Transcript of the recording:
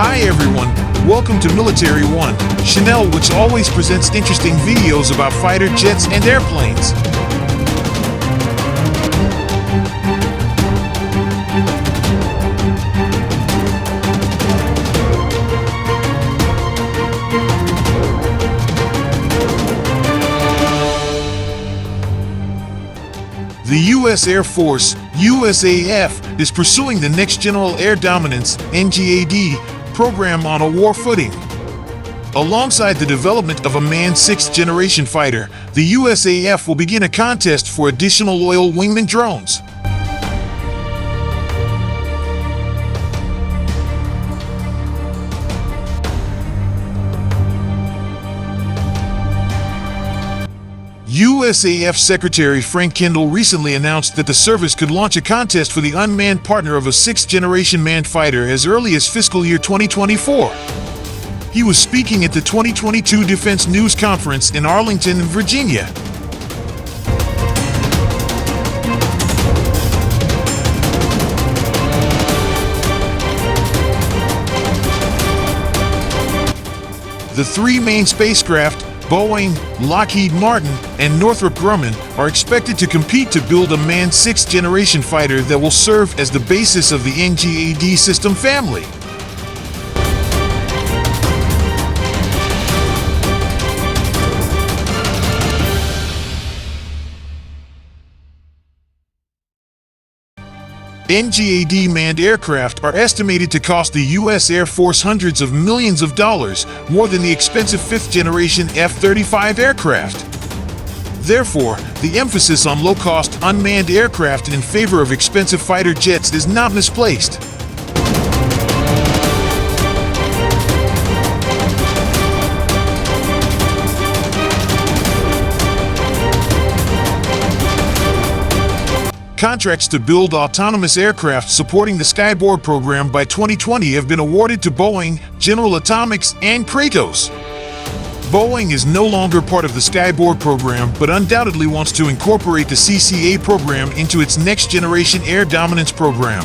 Hi everyone, welcome to Military One, Chanel, which always presents interesting videos about fighter jets and airplanes. The U.S. Air Force, USAF, is pursuing the Next General Air Dominance, NGAD, program on a war footing. Alongside the development of a manned sixth-generation fighter, the USAF will begin a contest for additional loyal wingman drones. USAF Secretary Frank Kendall recently announced that the service could launch a contest for the unmanned partner of a sixth-generation manned fighter as early as fiscal year 2024. He was speaking at the 2022 Defense News Conference in Arlington, Virginia. The three main spacecraft, Boeing, Lockheed Martin, and Northrop Grumman, are expected to compete to build a manned sixth-generation fighter that will serve as the basis of the NGAD system family. NGAD manned aircraft are estimated to cost the U.S. Air Force hundreds of millions of dollars, more than the expensive fifth-generation F-35 aircraft. Therefore, the emphasis on low-cost, unmanned aircraft in favor of expensive fighter jets is not misplaced. Contracts to build autonomous aircraft supporting the Skyborg program by 2020 have been awarded to Boeing, General Atomics, and Kratos. Boeing is no longer part of the Skyborg program, but undoubtedly wants to incorporate the CCA program into its next-generation air dominance program.